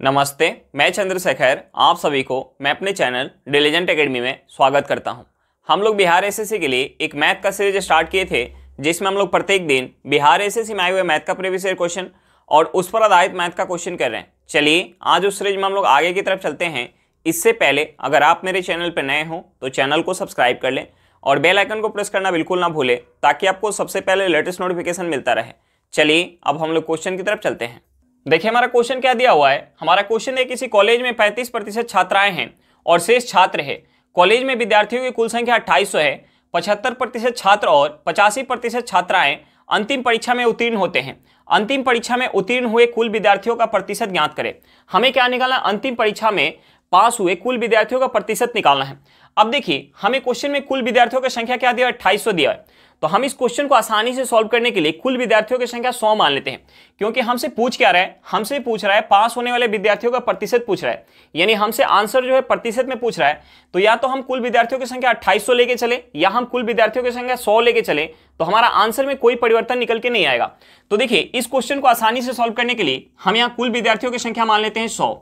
नमस्ते, मैं चंद्रशेखर आप सभी को मैं अपने चैनल डिलीजेंट एकेडमी में स्वागत करता हूं। हम लोग बिहार एसएससी के लिए एक मैथ का सीरीज स्टार्ट किए थे, जिसमें हम लोग प्रत्येक दिन बिहार एसएससी में आए हुए मैथ का प्रीवियस ईयर क्वेश्चन और उस पर आधारित मैथ का क्वेश्चन कर रहे हैं। चलिए आज उस सीरीज में हम लोग आगे की तरफ चलते हैं। इससे पहले अगर आप मेरे चैनल पर नए हो तो चैनल को सब्सक्राइब कर लें और बेल आइकन को प्रेस करना बिल्कुल ना भूलें, ताकि आपको सबसे पहले लेटेस्ट नोटिफिकेशन मिलता रहे। चलिए अब हम लोग क्वेश्चन की तरफ चलते हैं। देखिए हमारा क्वेश्चन क्या दिया हुआ है। हमारा क्वेश्चन है किसी कॉलेज में 35% छात्राएं हैं और शेष छात्र है। कॉलेज में विद्यार्थियों की कुल संख्या 2800 है। 75% छात्र और 85% छात्राएं अंतिम परीक्षा में उत्तीर्ण होते हैं। अंतिम परीक्षा में उत्तीर्ण हुए कुल विद्यार्थियों का प्रतिशत ज्ञात करें। हमें क्या निकालना? अंतिम परीक्षा में पास हुए कुल विद्यार्थियों का प्रतिशत निकालना है। अब देखिए हमें क्वेश्चन में कुल विद्यार्थियों की संख्या क्या दिया है? 2800 दिया है। तो हम इस क्वेश्चन को आसानी से सॉल्व करने के लिए कुल विद्यार्थियों की संख्या 100 मान लेते हैं, क्योंकि हमसे पूछ क्या रहा है? हमसे पूछ रहा है पास होने वाले विद्यार्थियों का प्रतिशत पूछ रहा है, यानी हमसे आंसर जो है प्रतिशत में पूछ रहा है। तो या तो हम कुल विद्यार्थियों की संख्या 2800 लेके चले या हम कुल विद्यार्थियों की संख्या 100 लेके चले, तो हमारा आंसर में कोई परिवर्तन निकल के नहीं आएगा। तो देखिए इस क्वेश्चन को आसानी से सॉल्व करने के लिए हम यहाँ कुल विद्यार्थियों की संख्या मान लेते हैं 100।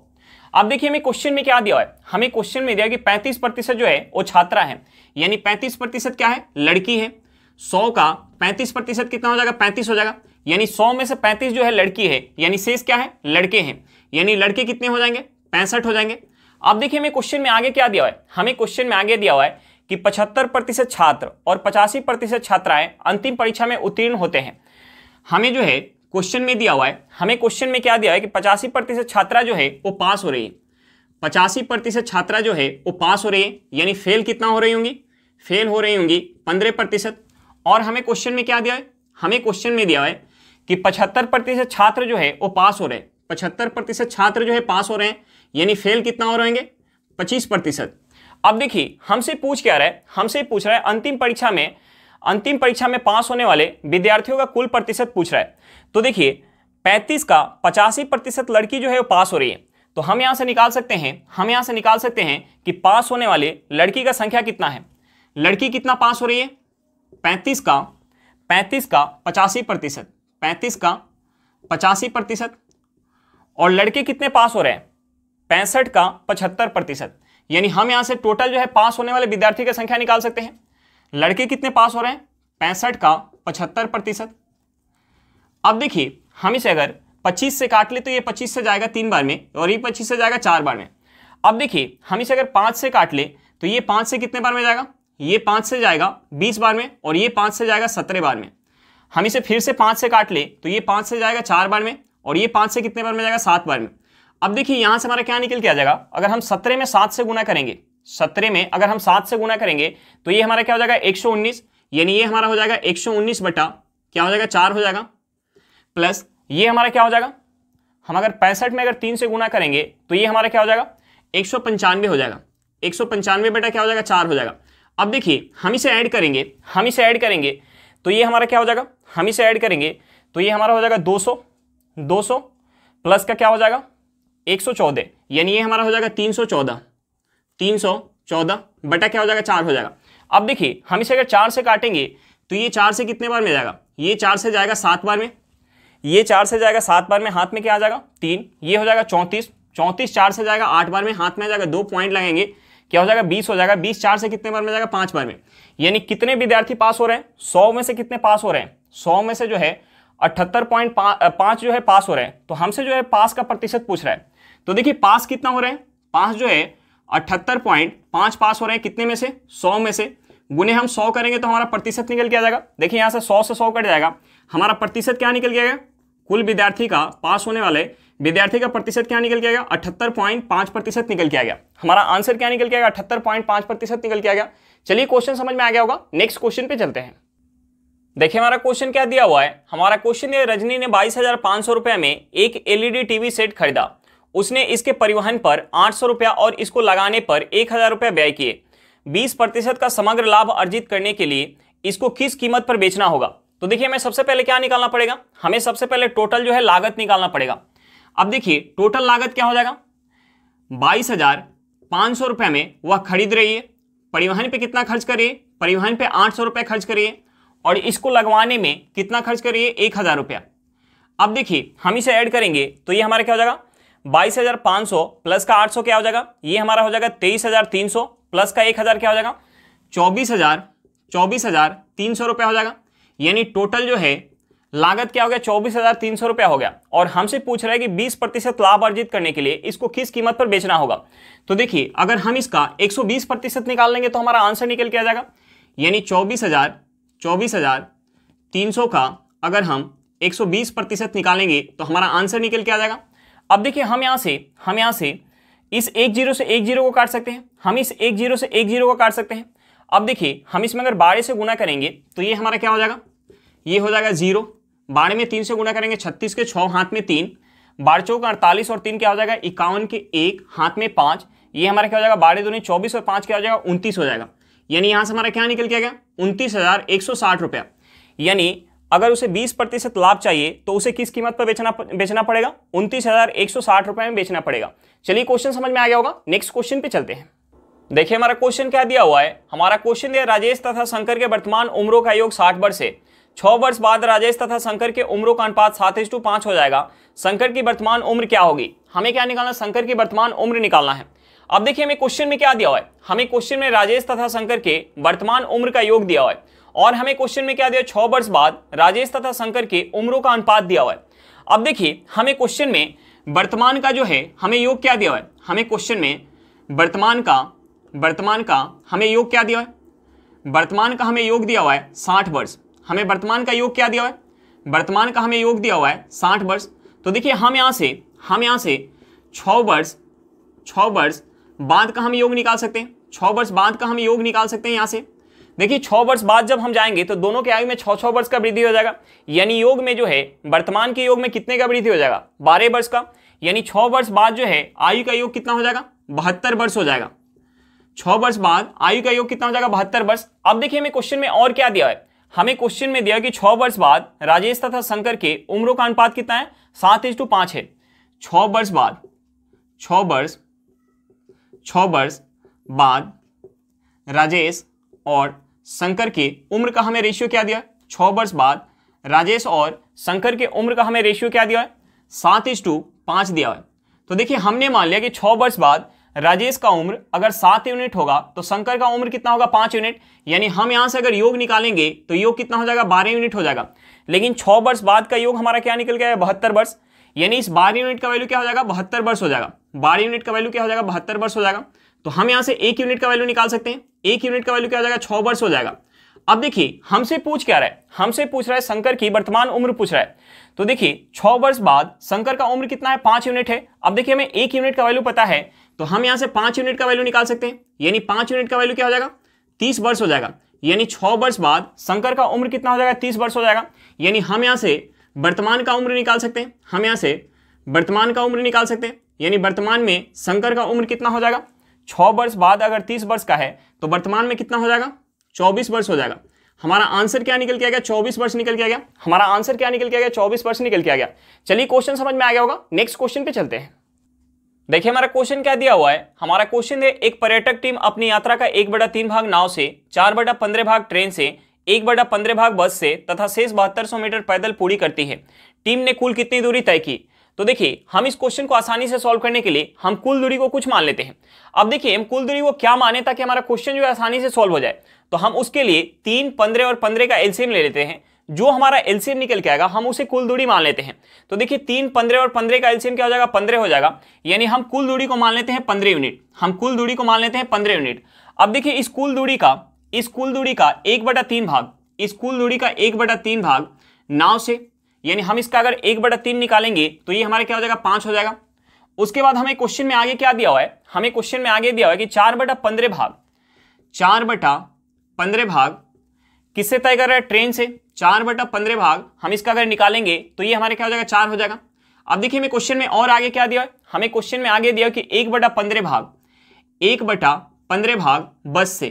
अब देखिए हमें क्वेश्चन में क्या दिया है? हमें क्वेश्चन में दिया कि 35% जो है वो छात्रा है, यानी 35% क्या है? लड़की है। 100 का 35% कितना हो जाएगा? 35 हो जाएगा। यानी 100 में से 35 जो है लड़की है, यानी शेष क्या है? लड़के हैं। यानी लड़के कितने हो जाएंगे? 65 हो जाएंगे। अब देखिए हमें क्वेश्चन में आगे क्या दिया हुआ है? हमें क्वेश्चन में आगे दिया हुआ है कि 75% छात्र और 85% छात्राएं अंतिम परीक्षा में उत्तीर्ण होते हैं। हमें जो है क्वेश्चन में दिया हुआ है, हमें क्वेश्चन में क्या दिया है कि 85% छात्रा जो है वो पास हो रही है। 85% छात्रा जो है वो पास हो रही है, यानी फेल कितना हो रही होंगी? फेल हो रही होंगी 15%। और हमें क्वेश्चन में क्या दिया है? हमें क्वेश्चन में दिया है कि 75% छात्र जो है वो पास हो रहे हैं। 75% छात्र जो है पास हो रहे हैं, यानी फेल कितना हो रहे होंगे? 25%। अब देखिए हमसे पूछ क्या रहा है? हमसे पूछ रहा है अंतिम परीक्षा में पास होने वाले विद्यार्थियों का कुल प्रतिशत पूछ रहा है। तो देखिए 35 का 85% लड़की जो है वो पास हो रही है। तो हम यहां से निकाल सकते हैं कि पास होने वाले लड़की का संख्या कितना है? लड़की कितना पास हो रही है? 35 का 85%, 35 का 85%। और लड़के कितने पास हो रहे हैं? 65 का 75%। यानी हम यहां से टोटल जो है पास होने वाले विद्यार्थी की संख्या निकाल सकते हैं। लड़के कितने पास हो रहे हैं? 65 का 75%। अब देखिए हम इसे अगर 25 से काट ले तो ये 25 से जाएगा 3 बार में और ये 25 से जाएगा 4 बार में। अब देखिए हम इसे अगर 5 से काट ले तो ये 5 से कितने बार में जाएगा? ये 5 से जाएगा 20 बार में और ये 5 से जाएगा 17 बार में। हम इसे फिर से 5 से काट ले तो ये 5 से जाएगा 4 बार में और ये 5 से कितने बार में जाएगा? 7 बार में। अब देखिए यहां से हमारा क्या निकल के आ जाएगा? अगर हम 17 में 7 से गुना करेंगे, 17 में अगर हम 7 से गुना करेंगे तो ये हमारा क्या हो जाएगा? 119। यानी ये हमारा हो जाएगा 119 बटा क्या हो जाएगा? 4 हो जाएगा। प्लस ये हमारा क्या हो जाएगा? हम अगर 65 में अगर 3 से गुना करेंगे तो ये हमारा क्या हो जाएगा? 195 हो जाएगा। 195 बटा क्या हो जाएगा? 4 हो जाएगा। अब देखिए हम इसे ऐड करेंगे तो ये हमारा क्या हो जाएगा? हम इसे ऐड करेंगे तो ये हमारा हो जाएगा 200 प्लस का क्या हो जाएगा? 114। यानी ये हमारा हो जाएगा 314 बटा क्या हो जाएगा? 4 हो जाएगा। अब देखिए हम इसे अगर 4 से काटेंगे तो ये 4 से कितने बार में जाएगा? ये 4 से जाएगा 7 बार में। ये 4 से जाएगा 7 बार में, हाथ में क्या आ जाएगा? 3। ये हो जाएगा 34 4 से जाएगा 8 बार में, हाथ में आ जाएगा 2 पॉइंट लगेंगे, क्या हो जाएगा? 20 हो जाएगा। 20 4 से कितने बार में जाएगा? 5 बार में। यानी कितने विद्यार्थी पास हो रहे हैं? 100 में से कितने पास हो रहे हैं? 100 में से जो है 78.5 जो है पास हो रहे हैं। तो हमसे जो है पास का प्रतिशत पूछ रहा है। तो देखिए पास कितना हो रहे हैं? पास जो है 78.5 पास हो रहे हैं। कितने में से? 100 में से। गुने हम 100 करेंगे तो हमारा प्रतिशत निकल के आ जाएगा। देखिए यहाँ से 100 से 100 कट जाएगा, हमारा प्रतिशत क्या निकल के आएगा? कुल विद्यार्थी का पास होने वाले विद्यार्थी का प्रतिशत क्या निकल के आएगा? 78.5% निकल के आ गया। हमारा आंसर क्या निकल के आएगा? 78.5% निकल के आ गया। चलिए क्वेश्चन समझ में आ गया होगा। नेक्स्ट क्वेश्चन पे चलते हैं। देखिए हमारा क्वेश्चन क्या दिया हुआ है। हमारा क्वेश्चन है रजनी ने 22,500 रुपए में एक एलईडी टीवी सेट खरीदा। उसने इसके परिवहन पर 800 रुपया और इसको लगाने पर 1,000 रुपया व्यय किए। 20% का समग्र लाभ अर्जित करने के लिए इसको किस कीमत पर बेचना होगा? तो देखिए हमें सबसे पहले क्या निकालना पड़ेगा? हमें सबसे पहले टोटल जो है लागत निकालना पड़ेगा। अब देखिए टोटल लागत क्या हो जाएगा? 22,500 रुपए में वह खरीद रही है। परिवहन पे कितना खर्च करिए? परिवहन पे 800 रुपये खर्च करिए और इसको लगवाने में कितना खर्च करिए? 1,000 रुपया। अब देखिए हम इसे ऐड करेंगे तो ये हमारा क्या हो जाएगा? 22,500 प्लस का 800 क्या हो जाएगा, ये हमारा हो जाएगा 23,300 प्लस का 1,000 क्या हो जाएगा, 24,300 रुपया हो जाएगा। यानी टोटल जो है लागत क्या हो गया, 24,300 रुपया हो गया। और हमसे पूछ रहा है कि 20% लाभ अर्जित करने के लिए इसको किस कीमत पर बेचना होगा। तो देखिए अगर हम इसका 120% निकाल लेंगे तो हमारा आंसर निकल के आ जाएगा। यानी 24,300 का अगर हम 120% निकालेंगे तो हमारा आंसर निकल के आ जाएगा। अब देखिए हम यहाँ से इस 1 0 से 1 0 को काट सकते हैं, हम इस 1 0 से 1 0 को काट सकते हैं। अब देखिए हम इसमें अगर 12 से गुना करेंगे तो ये हमारा क्या हो जाएगा, ये हो जाएगा 0। 12 में 3 से गुना करेंगे, 36 के 6 हाथ में 3, 12 चौक 48 और 3 क्या हो जाएगा 51 के 1 हाथ में 5, ये हमारा क्या हो जाएगा 12 दूनी 24 और 5 क्या हो जाएगा 29 हो जाएगा। यानी यहाँ से हमारा क्या निकल के आ गया 29,160 रुपया। यानी अगर उसे 20% लाभ चाहिए तो उसे किस कीमत पर बेचना पड़ेगा, 29,160 रुपये में बेचना पड़ेगा। चलिए क्वेश्चन समझ में आ गया होगा, नेक्स्ट क्वेश्चन पे चलते हैं। देखिए हमारा क्वेश्चन क्या दिया हुआ है, हमारा क्वेश्चन दिया राजेश तथा शंकर के वर्तमान उम्रों का योग 60 वर्ष है। 6 वर्ष बाद राजेश तथा शंकर के उम्रों का अनुपात 7:5 हो जाएगा। शंकर की वर्तमान उम्र क्या होगी, हमें क्या निकालना, शंकर की वर्तमान उम्र निकालना है। अब देखिए हमें क्वेश्चन में क्या दिया हुआ है, हमें क्वेश्चन में राजेश तथा शंकर के वर्तमान उम्र का योग दिया हुआ है और हमें क्वेश्चन में क्या दिया 6 वर्ष बाद राजेश तथा शंकर के उम्रों का अनुपात दिया हुआ है। अब देखिए हमें क्वेश्चन में वर्तमान का जो है हमें योग क्या दिया हुआ है, हमें क्वेश्चन में वर्तमान का हमें योग क्या दिया हुआ है, वर्तमान का हमें योग दिया हुआ है 60 वर्ष। हमें वर्तमान का योग क्या दिया हुआ है, वर्तमान का हमें योग दिया हुआ है 60 वर्ष। तो देखिए हम यहाँ से 6 वर्ष बाद का हम योग निकाल सकते हैं, 6 वर्ष बाद का हम योग निकाल सकते हैं यहाँ से। देखिए 6 वर्ष बाद जब हम जाएंगे तो दोनों के आयु में 6 वर्ष का वृद्धि हो जाएगा। यानी योग में जो है वर्तमान के योग में कितने का वृद्धि हो जाएगा, 12 वर्ष का। यानी 6 वर्ष बाद जो है आयु का योग कितना हो जाएगा, 72 वर्ष हो जाएगा। 6 वर्ष बाद आयु का योग कितना हो जाएगा, 72 वर्ष। अब देखिए हमें क्वेश्चन में और क्या दिया है, हमें क्वेश्चन में दिया कि 6 वर्ष बाद राजेश तथा शंकर के उम्रों का अनुपात कितना है, 7:5 है। 6 वर्ष बाद राजेश और शंकर के उम्र का हमें रेशियो क्या दिया है, 6 वर्ष बाद राजेश और शंकर के उम्र का हमें रेशियो क्या दिया है, 7:5 दिया है। तो देखिए हमने मान लिया कि 6 वर्ष बाद राजेश का उम्र अगर 7 यूनिट होगा तो शंकर का उम्र कितना होगा, 5 यूनिट। यानी हम यहां से अगर योग निकालेंगे तो योग कितना हो जाएगा, 12 यूनिट हो जाएगा। लेकिन 6 वर्ष बाद का योग हमारा क्या निकल गया है, 72 वर्ष। यानी इस 12 यूनिट का वैल्यू क्या हो जाएगा, 72 वर्ष हो जाएगा। 12 यूनिट का वैल्यू क्या हो जाएगा, 72 वर्ष हो जाएगा। तो हम यहां से 1 यूनिट का वैल्यू निकाल सकते हैं, 1 यूनिट का वैल्यू क्या हो जाएगा, 6 वर्ष हो जाएगा। अब देखिए हमसे पूछ क्या रहा है, हमसे पूछ रहा है शंकर की वर्तमान उम्र पूछ रहा है। तो देखिए 6 वर्ष बाद शंकर का उम्र कितना है, 5 यूनिट है। अब देखिए हमें 1 यूनिट का वैल्यू पता है तो हम यहां से 5 यूनिट का वैल्यू निकाल सकते हैं। यानी 5 यूनिट का वैल्यू क्या हो जाएगा, 30 वर्ष हो जाएगा। यानी 6 वर्ष बाद शंकर का उम्र कितना हो जाएगा, 30 वर्ष हो जाएगा। यानी हम यहां से वर्तमान का उम्र निकाल सकते हैं, हम यहां से वर्तमान का उम्र निकाल सकते हैं। यानी वर्तमान में शंकर का उम्र कितना हो जाएगा, 6 वर्ष बाद अगर 30 वर्ष का है तो वर्तमान में कितना हो जाएगा, 24 वर्ष हो जाएगा। हमारा आंसर क्या निकल के आ गया, 24 वर्ष निकल के आ गया। हमारा आंसर क्या निकल के आ गया, 24 वर्ष निकल के आ गया। चलिए क्वेश्चन समझ में आ गया होगा, नेक्स्ट क्वेश्चन पे चलते हैं। देखिए हमारा क्वेश्चन क्या दिया हुआ है, हमारा क्वेश्चन है एक पर्यटक टीम अपनी यात्रा का 1/3 भाग नाव से, 4/15 भाग ट्रेन से, 1/15 भाग बस से तथा शेष 7200 मीटर पैदल पूरी करती है। टीम ने कुल कितनी दूरी तय की। तो देखिए हम इस क्वेश्चन को आसानी से सॉल्व करने के लिए हम कुल दूरी को कुछ मान लेते हैं। अब देखिए हम कुल दूरी को क्या माने ताकि हमारा क्वेश्चन जो है आसानी से सॉल्व हो जाए। तो हम उसके लिए 3, 15 और 15 का एलसीएम ले लेते हैं। जो हमारा एलसीएम निकल के आएगा हम उसे कुल दूरी मान लेते हैं। तो देखिए 3, 15 और 15 का एलसीएम क्या हो जाएगा, 15 हो जाएगा। यानी हम कुल दूरी को मान लेते हैं 15 यूनिट, हम कुल दूरी को मान लेते हैं 15 यूनिट। अब देखिए इस कुल दूरी का 1/3 भाग, इस कुल दूरी का 1/3 भाग नाव से, यानी हम इसका अगर 1/3 निकालेंगे तो ये हमारे क्या हो जाएगा, 5 हो जाएगा। उसके बाद हमें क्वेश्चन में आगे क्या दिया हुआ है, हमें क्वेश्चन में आगे दिया हुआ है कि 4/15 भाग, 4/15 भाग किससे तय कर रहा है, ट्रेन से। 4/15 भाग हम इसका अगर निकालेंगे तो ये हमारे क्या हो जाएगा, 4 हो जाएगा। अब देखिए हमें क्वेश्चन में और आगे क्या दिया है, हमें क्वेश्चन में आगे दिया कि 1/15 भाग, 1/15 भाग बस से।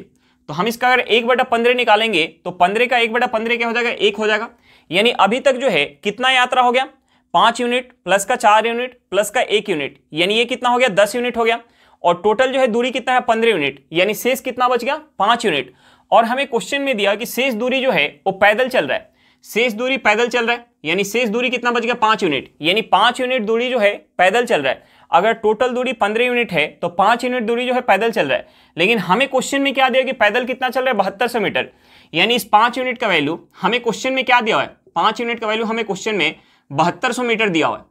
तो हम इसका अगर 1/15 निकालेंगे तो 15 का 1/15 क्या हो जाएगा, 1 हो जाएगा। यानी अभी तक जो है कितना यात्रा हो गया, 5 यूनिट प्लस का 4 यूनिट प्लस का 1 यूनिट, यानी ये कितना हो गया, 10 यूनिट हो गया। और टोटल जो है दूरी कितना है, 15 यूनिट, यानी शेष कितना बच गया, 5 यूनिट। और हमें क्वेश्चन में दिया कि शेष दूरी जो है वो पैदल चल रहा है, शेष दूरी पैदल चल रहा है। यानी शेष दूरी कितना बच गया, 5 यूनिट, यानी 5 यूनिट दूरी जो है पैदल चल रहा है। अगर टोटल दूरी 15 यूनिट है तो 5 यूनिट दूरी जो है पैदल चल रहा है, लेकिन हमें क्वेश्चन में क्या दिया कि पैदल कितना चल रहा है 7200 मीटर, यानी इस 5 यूनिट का वैल्यू हमें क्वेश्चन में क्या दिया हुआ है, 5 यूनिट का वैल्यू हमें क्वेश्चन में 7200 मीटर दिया हुआ है।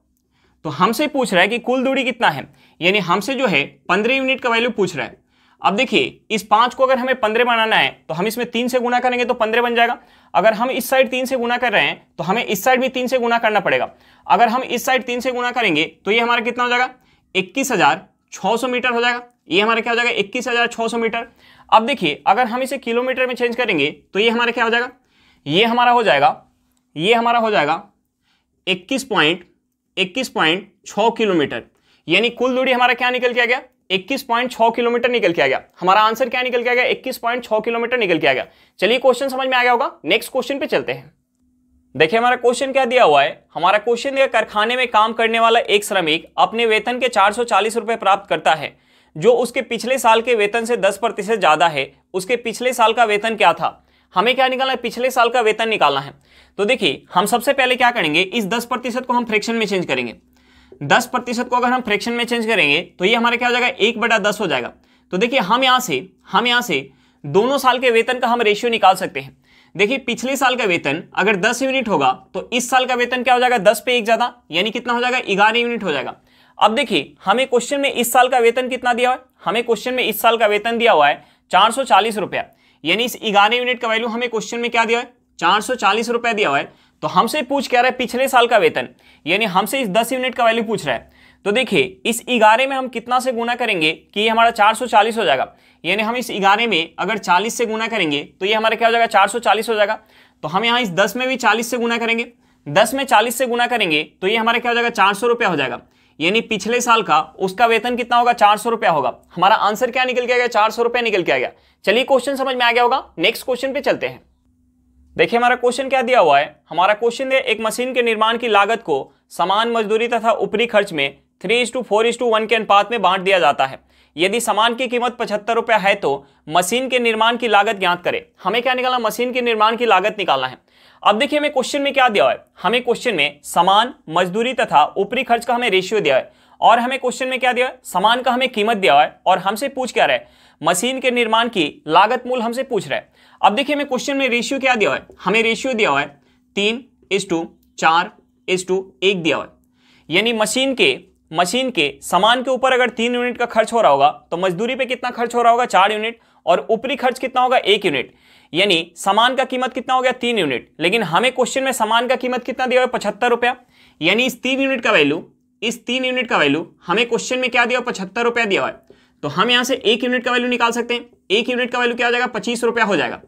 तो हमसे पूछ रहा है कि कुल दूरी कितना है, यानी हमसे जो है 15 यूनिट का वैल्यू पूछ रहा है। अब देखिए इस 5 को अगर हमें 15 बनाना है तो हम इसमें 3 से गुना करेंगे तो 15 बन जाएगा। अगर हम इस साइड 3 से गुना कर रहे हैं तो हमें इस साइड भी 3 से गुना करना पड़ेगा। अगर हम इस साइड 3 से गुना करेंगे तो ये हमारा कितना हो जाएगा, 21,600 मीटर हो जाएगा। ये हमारा क्या हो जाएगा, 21,600 मीटर। अब देखिए अगर हम इसे किलोमीटर में चेंज करेंगे तो ये हमारा क्या हो जाएगा, ये हमारा हो जाएगा 21.6 किलोमीटर, यानी कुल दूरी हमारा क्या निकल के आ गया, 21.6 किलोमीटर निकल के आ गया। हमारा आंसर क्या निकल के आ गया, 21.6 किलोमीटर निकल के आ गया। चलिए क्वेश्चन समझ में आ गया होगा, नेक्स्ट क्वेश्चन पे चलते हैं। देखिए हमारा क्वेश्चन क्या दिया हुआ है, हमारा क्वेश्चन दिया कारखाने में काम करने वाला एक श्रमिक अपने वेतन के 440 रुपए प्राप्त करता है, जो उसके पिछले साल के वेतन से 10% ज्यादा है। उसके पिछले साल का वेतन क्या था, हमें क्या निकालना है, पिछले साल का वेतन निकालना है। तो देखिए हम सबसे पहले क्या करेंगे, इस 10% को हम फ्रैक्शन में चेंज करेंगे। 10% को अगर हम फ्रैक्शन में चेंज करेंगे तो ये हमारा क्या हो जाएगा, 1/10 हो जाएगा। तो देखिए हम यहाँ से दोनों साल के वेतन का हम रेशियो निकाल सकते हैं। देखिए पिछले साल का वेतन अगर 10 यूनिट होगा तो इस साल का वेतन क्या हो जाएगा, 10 पे 1 ज्यादा, यानी कितना हो जाएगा, 11 यूनिट हो जाएगा। अब देखिए हमें क्वेश्चन में इस साल का वेतन कितना दिया हुआ है, हमें क्वेश्चन में इस साल का वेतन दिया हुआ है 440 रुपया, यानी इस 11 यूनिट का वैल्यू हमें क्वेश्चन में क्या दिया है, 440 रुपया दिया हुआ है। तो हमसे पूछ क्या रहा है, पिछले साल का वेतन, यानी हमसे इस 10 यूनिट का वैल्यू पूछ रहा है। तो देखिए इस 11 में हम कितना से गुना करेंगे कि ये हमारा 440 हो जाएगा, यानी हम इस 11 में अगर 40 से गुना करेंगे तो ये हमारा क्या हो जाएगा, 440 हो जाएगा। तो हम यहाँ इस 10 में भी 40 से गुना करेंगे, 10 में 40 से गुना करेंगे तो ये हमारा क्या हो जाएगा, 400 रुपया हो जाएगा। यानी पिछले साल का उसका वेतन कितना होगा, 400 रुपया होगा। हमारा आंसर क्या निकल के आ गया, 400 रुपया निकल के आ गया। चलिए क्वेश्चन समझ में आ गया होगा, नेक्स्ट क्वेश्चन पे चलते हैं। देखिए हमारा क्वेश्चन क्या दिया हुआ है, हमारा क्वेश्चन है एक मशीन के निर्माण की लागत को समान मजदूरी तथा ऊपरी खर्च में 3:4:1 के अनुपात में बांट दिया जाता है। यदि सामान की कीमत 75 रुपया है तो मशीन के निर्माण की लागत ज्ञात करें। हमें क्या निकालना, मशीन के निर्माण की लागत निकालना है। अब देखिए हमें क्वेश्चन में क्या दिया हुआ है, हमें क्वेश्चन में सामान, मजदूरी तथा ऊपरी खर्च का हमें रेशियो दिया है, और हमें क्वेश्चन में क्या दिया है, सामान का हमें कीमत दिया हुआ है, और हमसे पूछ क्या रहा है, मशीन के निर्माण की लागत मूल हमसे पूछ रहा है। अब देखिए हमें क्वेश्चन में रेशियो क्या दिया हुआ है, हमें रेशियो दिया हुआ है 3:4:1 दिया हुआ है। यानी मशीन के सामान के ऊपर अगर 3 यूनिट का खर्च हो रहा होगा तो मजदूरी पे कितना खर्च हो रहा होगा, 4 यूनिट, और ऊपरी खर्च कितना होगा, 1 यूनिट। यानी सामान का कीमत कितना हो गया, 3 यूनिट, लेकिन हमें क्वेश्चन में सामान का कीमत कितना दिया हुआ है, 75 रुपया। यानी इस 3 यूनिट का वैल्यू हमें क्वेश्चन में क्या दिया हुआ, 75 रुपया दिया हुआ है। तो हम यहां से 1 यूनिट का वैल्यू निकाल सकते हैं। 1 यूनिट का वैल्यू क्या हो जाएगा, 25 रुपया हो जाएगा।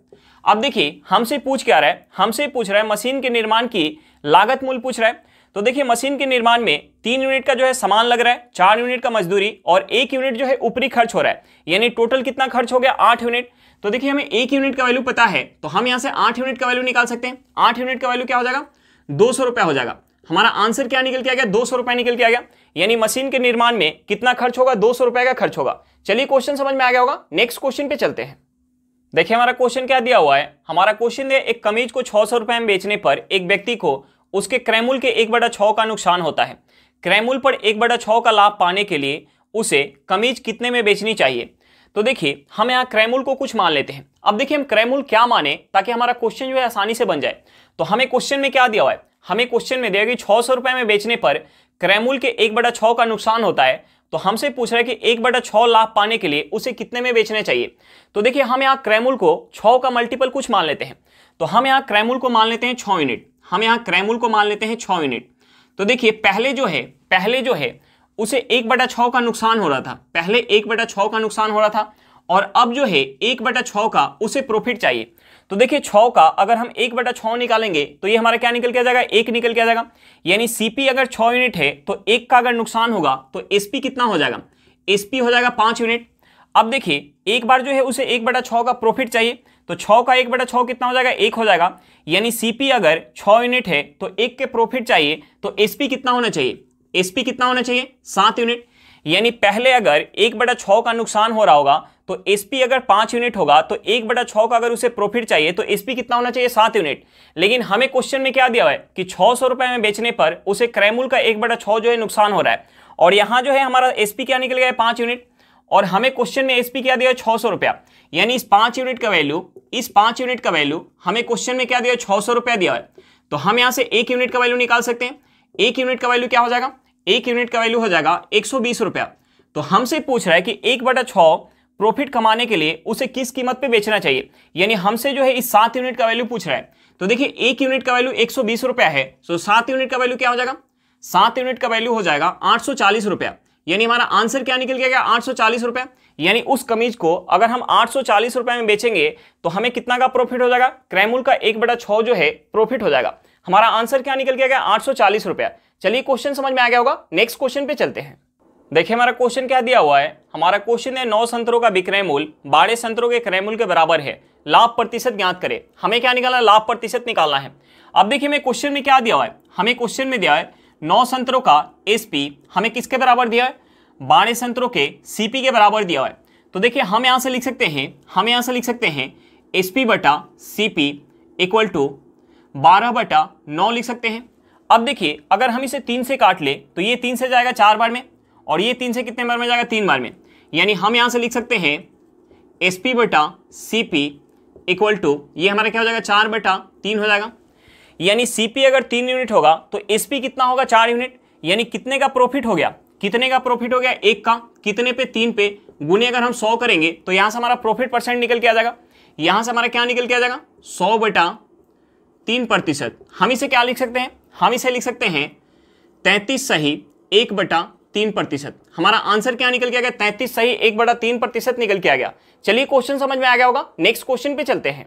अब देखिए हमसे पूछ क्या रहा है, हमसे पूछ रहा है मशीन के निर्माण की लागत मूल पूछ रहा है। तो देखिए मशीन के निर्माण में 3 यूनिट का जो है सामान लग रहा है, 4 यूनिट का मजदूरी, और 1 यूनिट जो है ऊपरी खर्च हो रहा है। यानी टोटल कितना खर्च हो गया, 8 यूनिट। तो देखिए हमें 1 यूनिट का वैल्यू पता है, तो हम यहां से 8 यूनिट का वैल्यू निकाल सकते हैं। 8 यूनिट का वैल्यू क्या हो जाएगा, 200 रुपया हो जाएगा। हमारा आंसर क्या निकल के आ गया, 200 रुपया निकल के आ गया। यानी मशीन के निर्माण में कितना खर्च होगा, 200 रुपया का खर्च होगा। चलिए क्वेश्चन समझ में आ गया होगा, नेक्स्ट क्वेश्चन पे चलते हैं। देखिए हमारा क्वेश्चन क्या दिया हुआ है, हमारा क्वेश्चन है एक कमीज को 600 रुपए में बेचने पर एक व्यक्ति को उसके क्रयमूल्य के 1/6 का नुकसान होता है। क्रयमूल्य पर 1/6 का लाभ पाने के लिए उसे कमीज कितने में बेचनी चाहिए। तो देखिए हम यहाँ क्रयमूल्य को कुछ मान लेते हैं। अब देखिए हम क्रयमूल्य क्या माने ताकि हमारा क्वेश्चन जो है आसानी से बन जाए। तो हमें क्वेश्चन में क्या दिया हुआ है, हमें क्वेश्चन में दिया कि 600 रुपए में बेचने पर क्रयमूल्य के 1/6 का नुकसान होता है। तो हमसे पूछ रहा है कि 1/6 लाभ पाने के लिए उसे कितने में बेचने चाहिए। तो देखिए हम यहाँ क्रयमूल्य को 6 का मल्टीपल कुछ मान लेते हैं। तो हम यहाँ क्रयमूल्य को मान लेते हैं 6 यूनिट। हम यहाँ क्रयमूल्य को मान लेते हैं 6 यूनिट। तो देखिए पहले जो है उसे 1/6 का नुकसान हो रहा था, पहले 1/6 का नुकसान हो रहा था, और अब जो है 1/6 का उसे प्रॉफिट चाहिए। तो देखिए 6 का अगर हम 1/6 निकालेंगे तो ये हमारा क्या निकल के आ जाएगा, 1 निकल के आ जाएगा। यानी सीपी अगर 6 यूनिट है तो 1 का अगर नुकसान होगा तो एसपी कितना हो जाएगा, एसपी हो जाएगा 5 यूनिट। अब देखिए एक बार जो है उसे 1/6 का प्रॉफिट चाहिए, तो 6 का 1/6 कितना हो जाएगा, 1 हो जाएगा। यानी सीपी अगर 6 यूनिट है तो 1 के प्रॉफिट चाहिए, तो एसपी कितना होना चाहिए, एसपी कितना होना चाहिए, 7 यूनिट। यानी पहले अगर 1/6 का नुकसान हो रहा होगा तो एसपी अगर 5 यूनिट होगा तो 1/6 का अगर उसे प्रॉफिट चाहिए तो एसपी कितना होना चाहिए, 7 यूनिट। लेकिन हमें क्वेश्चन में क्या दिया हुआ है कि 600 रुपए में बेचने पर उसे क्रयमूल्य का 1/6 जो है नुकसान हो रहा है, और यहाँ जो है हमारा एसपी क्या निकल गया है 5 यूनिट, और हमें क्वेश्चन में एसपी क्या दिया है 600 रुपया, यानी इस 5 यूनिट का वैल्यू हमें क्वेश्चन में क्या दिया है 600 रुपया दिया है। तो हम यहाँ से 1 यूनिट का वैल्यू निकाल सकते हैं। 1 यूनिट का वैल्यू क्या हो जाएगा, 1 यूनिट का वैल्यू हो जाएगा 120 रुपया। तो हमसे पूछ रहा है कि 1/6 प्रॉफिट कमाने के लिए उसे किस कीमत पे बेचना चाहिए, यानी हमसे जो है इस 7 यूनिट का वैल्यू पूछ रहा है। तो देखिए 1 यूनिट का वैल्यू 120 रुपया है, तो 7 यूनिट का वैल्यू क्या हो जाएगा, 7 यूनिट का वैल्यू हो जाएगा 840 रुपया, यानी हमारा आंसर क्या निकल गया 840 रुपया। यानी उस कमीज को अगर हम 840 रुपए में बेचेंगे तो हमें कितना का प्रॉफिट हो जाएगा, क्रैमूल का 1/6 जो है प्रॉफिट हो जाएगा। हमारा आंसर क्या निकल गया 840 रुपया। चलिए क्वेश्चन समझ में आ गया होगा, नेक्स्ट क्वेश्चन पे चलते हैं। देखिए हमारा क्वेश्चन क्या दिया हुआ है, हमारा क्वेश्चन है 9 संतरों का विक्रय मूल्य 12 संतरों के क्रय मूल्य के बराबर है, लाभ प्रतिशत ज्ञात करें। हमें क्या निकालना है, लाभ प्रतिशत निकालना है। अब देखिए हमें क्वेश्चन में क्या दिया हुआ है, हमें क्वेश्चन में दिया है 9 संतरों का एसपी हमें किसके बराबर दिया है, 12 संतरों के सीपी के बराबर दिया हुआ है। तो देखिए हम यहां से लिख सकते हैं एसपी बटा सीपी इक्वल टू 12/9 लिख सकते हैं। अब देखिए अगर हम इसे 3 से काट ले तो ये 3 से जाएगा 4 बार में, और ये 3 से कितने बार में जाएगा, 3 बार में। यानी हम यहां से लिख सकते हैं एसपी बटा सीपी इक्वल टू, ये हमारा क्या हो जाएगा 4/3 हो जाएगा। यानी सीपी अगर 3 यूनिट होगा तो एसपी कितना होगा 4 यूनिट, यानी कितने का प्रॉफिट हो गया, 1 का, कितने पे 3 पे, गुने अगर हम 100 करेंगे तो यहां से हमारा प्रॉफिट परसेंट निकल के आ जाएगा। यहां से हमारा क्या निकल के आ जाएगा 100/3%। हम इसे क्या लिख सकते हैं, हम इसे लिख सकते हैं 33 सही 1/3%। हमारा आंसर क्या निकल के आ गया, 33 सही 1/3% निकल के आ गया। चलिए क्वेश्चन समझ में आ गया होगा, नेक्स्ट क्वेश्चन पे चलते हैं।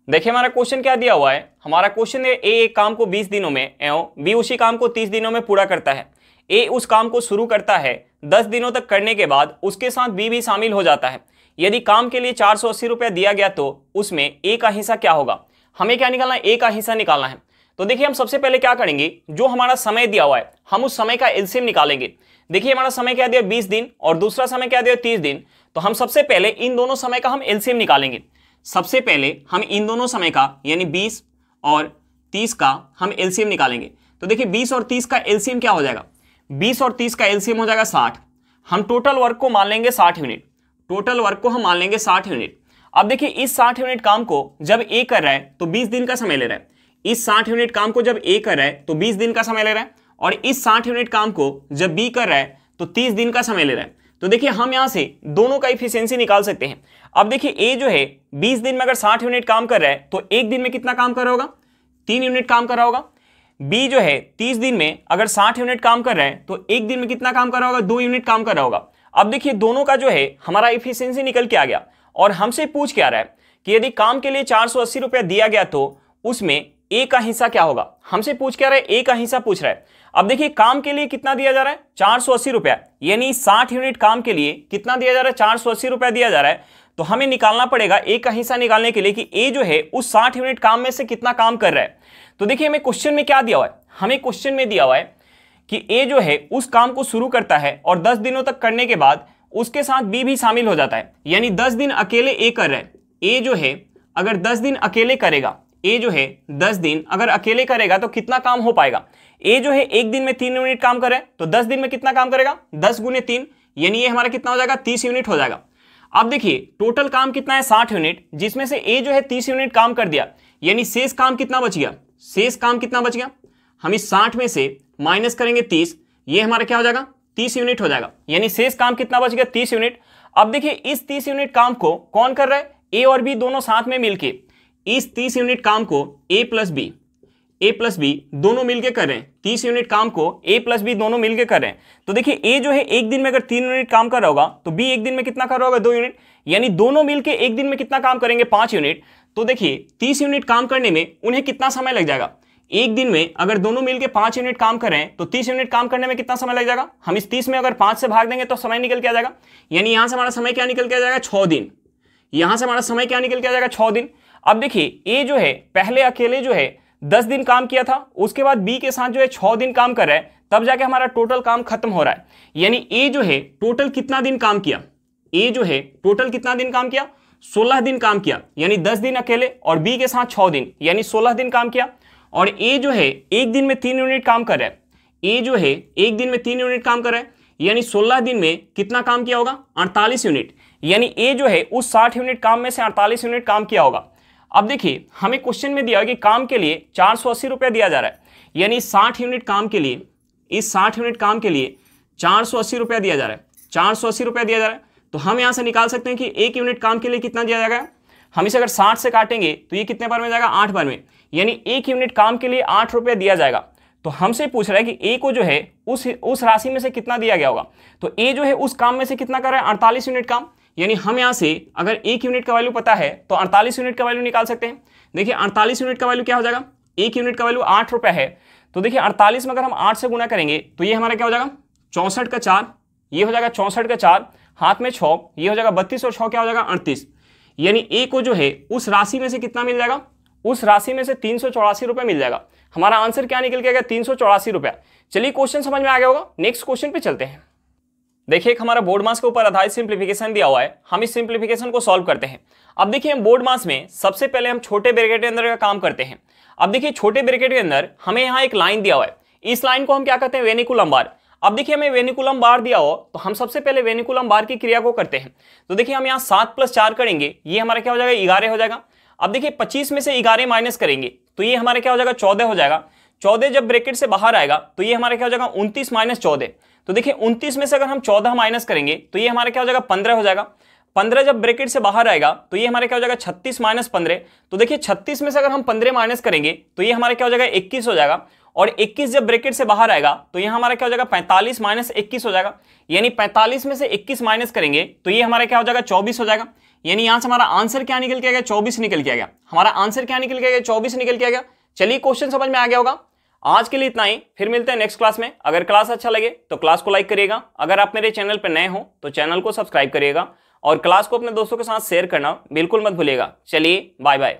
देखिए हमारा क्वेश्चन क्या दिया हुआ है, हमारा क्वेश्चन है ए एक काम को 20 दिनों में एवं बी उसी काम को 30 दिनों में पूरा करता है। ए उस काम को शुरू करता है, 10 दिनों तक करने के बाद उसके साथ बी भी शामिल हो जाता है। यदि काम के लिए 480 रुपया दिया गया तो उसमें ए का हिस्सा क्या होगा। हमें क्या निकालना है, ए का हिस्सा निकालना है। तो देखिए हम सबसे पहले क्या करेंगे, जो हमारा समय दिया हुआ है हम उस समय का एलसीएम निकालेंगे। देखिए हमारा समय क्या दिया 20 दिन और दूसरा समय क्या दिया 30 दिन। तो हम सबसे पहले इन दोनों समय का हम एलसीएम निकालेंगे। सबसे पहले हम इन दोनों समय का यानी 20 और 30 का हम एलसीएम निकालेंगे। तो देखिए 20 और 30 का एलसीएम क्या हो जाएगा, 20 और 30 का एलसीएम हो जाएगा 60। हम टोटल वर्क को मान लेंगे 60 यूनिट, टोटल वर्क को हम मान लेंगे 60 यूनिट। अब देखिए इस 60 यूनिट काम को जब ए कर रहा है तो 20 दिन का समय ले रहा है। इस 60 यूनिट काम को जब ए कर रहा है तो 20 दिन का समय ले रहा है, और इस 60 यूनिट काम को जब बी कर रहा है तो 30 दिन का समय ले रहा है। तो देखिए हम यहां से दोनों का इफिशियंसी निकाल सकते हैं। अब देखिए ए जो है 20 दिन में अगर 60 यूनिट काम कर रहा है तो एक दिन में कितना काम कर रहा होगा, 3 यूनिट काम कर रहा होगा। बी जो है 30 दिन में अगर 60 यूनिट काम कर रहा है तो एक दिन में कितना काम कर रहा होगा, 2 यूनिट काम कर रहा होगा। अब देखिए दोनों का जो है हमारा इफिशियंसी निकल के आ गया, और हमसे पूछ क्या रहा है कि यदि काम के लिए 480 रुपया दिया गया तो उसमें ए का हिस्सा क्या होगा। हमसे पूछ क्या रहा है, ए का हिस्सा पूछ रहा है। अब देखिए काम के लिए कितना दिया जा रहा है 480 रुपया, यानी 60 यूनिट काम के लिए कितना दिया जा रहा है 480 रुपया दिया जा रहा है। तो हमें निकालना पड़ेगा ए का हिस्सा निकालने के लिए कि ए जो है उस 60 यूनिट काम में से कितना काम कर रहा है। तो देखिए हमें क्वेश्चन में क्या दिया हुआ है, हमें क्वेश्चन में दिया हुआ है कि ए जो है उस काम को शुरू करता है और 10 दिनों तक करने के बाद उसके साथ बी भी शामिल हो जाता है। यानी 10 दिन अकेले ए कर रहा है। ए जो है अगर 10 दिन अकेले करेगा, ए जो है 10 दिन अगर अकेले करेगा तो कितना काम हो पाएगा। ए जो है एक दिन में 3 यूनिट काम करे तो 10 दिन में कितना काम करेगा, 10 गुने 3, यानी ये हमारा कितना हो जाएगा 30 यूनिट हो जाएगा। अब देखिए टोटल काम कितना है 60 यूनिट, जिसमें से ए जो है 30 यूनिट काम कर दिया, यानी शेष काम कितना बच गया, शेष काम कितना बच गया, हम इस 60 में से माइनस करेंगे 30, ये हमारा क्या हो जाएगा 30 यूनिट हो जाएगा। यानी शेष काम कितना बच गया 30 यूनिट। अब देखिए इस 30 यूनिट काम को कौन कर रहा है, ए और बी दोनों साथ में मिलके इस 30 यूनिट काम को ए प्लस बी दोनों मिलके कर रहे हैं। 30 यूनिट काम को ए प्लस बी दोनों मिलके कर रहे हैं। तो देखिए ए जो है एक दिन में अगर 3 यूनिट काम कर रहा होगा तो बी एक दिन में कितना कर रहा होगा 2 यूनिट, यानी दोनों मिलके एक दिन में कितना काम करेंगे 5 यूनिट। तो देखिए 30 यूनिट काम करने में उन्हें कितना समय लग जाएगा, एक दिन में अगर दोनों मिलके 5 यूनिट काम कर रहे हैं तो 30 यूनिट काम करने में कितना समय लग जाएगा, हम इस 30 में अगर 5 से भाग देंगे तो समय निकल के आ जाएगा। यानी यहां से हमारा समय क्या निकल के आ जाएगा 6 दिन, यहां से हमारा समय क्या निकल के आ जाएगा 6 दिन। अब देखिए ए जो है पहले अकेले जो है 10 दिन काम किया था, उसके बाद बी के साथ जो है 6 दिन काम कर रहा है, तब जाके हमारा टोटल काम खत्म हो रहा है। यानी ए जो है टोटल कितना दिन काम किया, ए जो है टोटल कितना दिन काम किया 16 दिन काम किया, यानी 10 दिन अकेले और बी के साथ 6 दिन यानी 16 दिन काम किया। और ए जो है एक दिन में 3 यूनिट काम कर रहा है, ए जो है एक दिन में 3 यूनिट काम कर रहा है, यानी 16 दिन में कितना काम किया होगा? 48 यूनिट। यानी ए जो है उस 60 यूनिट काम में से 48 यूनिट काम किया होगा। अब देखिए हमें क्वेश्चन में दिया कि काम के लिए 480 रुपया दिया जा रहा है, यानी 60 यूनिट काम के लिए, इस 60 यूनिट काम के लिए 480 रुपया दिया जा रहा है, 480 रुपया दिया जा रहा है। तो हम यहां से निकाल सकते हैं कि एक यूनिट काम के लिए कितना दिया जाएगा। हम इसे अगर 60 से काटेंगे तो ये कितने बार में जाएगा? 8 बार में, यानी एक यूनिट काम के लिए 8 रुपया दिया जाएगा। तो हमसे पूछ रहा है कि ए को जो है उस राशि में से कितना दिया गया होगा। तो ए जो है उस काम में से कितना कर रहा है? 48 यूनिट काम। यानी हम यहां से अगर एक यूनिट का वैल्यू पता है तो 48 यूनिट का वैल्यू निकाल सकते हैं। देखिए 48 यूनिट का वैल्यू क्या हो जाएगा? एक यूनिट का वैल्यू 8 रुपया है। तो देखिए 48 में अगर हम 8 से गुना करेंगे तो ये हमारा क्या हो जाएगा? 64 का 4, ये हो जाएगा 64 का 4, हाथ में 6, ये हो जाएगा 32 और 6 क्या हो जाएगा? 38। यानी ए को जो है उस राशि में से कितना मिल जाएगा? उस राशि में से 384 रुपया मिल जाएगा। हमारा आंसर क्या निकल के आएगा? 384 रुपया। चलिए क्वेश्चन समझ में आ गया होगा। नेक्स्ट क्वेश्चन पे चलते हैं। देखिए एक हमारा बोर्ड मास के ऊपर आधारित सिंप्लीफिकेशन दिया हुआ है, हम इस सिंप्लीफिकेशन को सॉल्व करते हैं। अब देखिए हम बोर्ड मास में सबसे पहले हम छोटे ब्रैकेट के अंदर का काम करते हैं। अब देखिए छोटे ब्रैकेट के अंदर हमें यहाँ एक लाइन दिया हुआ है, इस लाइन को हम क्या कहते हैं? वेनिकुलम बार। अब देखिए हमें वेनिकुलम बार दिया हो तो हम सबसे पहले वेनिकुलम बार की क्रिया को करते हैं। तो देखिए हम यहाँ 7 + 4 करेंगे, ये हमारा क्या हो जाएगा? 11 हो जाएगा। अब देखिए 25 में से 11 माइनस करेंगे तो ये हमारा क्या हो जाएगा? 14 हो जाएगा। 14 जब ब्रैकेट से बाहर आएगा तो ये हमारा क्या हो जाएगा? 29 - 14। तो देखिए 29 में से अगर हम 14 माइनस करेंगे तो ये हमारा क्या हो जाएगा? 15 हो जाएगा। 15 जब ब्रैकेट से बाहर आएगा तो ये हमारा क्या हो जाएगा? 36 - 15। तो देखिए 36 में से अगर हम 15 माइनस करेंगे तो ये हमारा क्या हो जाएगा? 21 हो जाएगा। और 21 जब ब्रैकेट से बाहर आएगा तो ये हमारा क्या हो जाएगा? 45 - 21 हो जाएगा। यानी 45 में से 21 माइनस करेंगे तो ये हमारा क्या हो जाएगा? 24 हो जाएगा। यानी यहां से हमारा आंसर क्या निकल के आ गया? 24 निकल के आ गया। हमारा आंसर क्या निकल के आ गया? 24 निकल के आ गया। चलिए क्वेश्चन समझ में आ गया होगा। आज के लिए इतना ही, फिर मिलते हैं नेक्स्ट क्लास में। अगर क्लास अच्छा लगे तो क्लास को लाइक करिएगा, अगर आप मेरे चैनल पर नए हो तो चैनल को सब्सक्राइब करिएगा और क्लास को अपने दोस्तों के साथ शेयर करना बिल्कुल मत भूलिएगा। चलिए बाय बाय।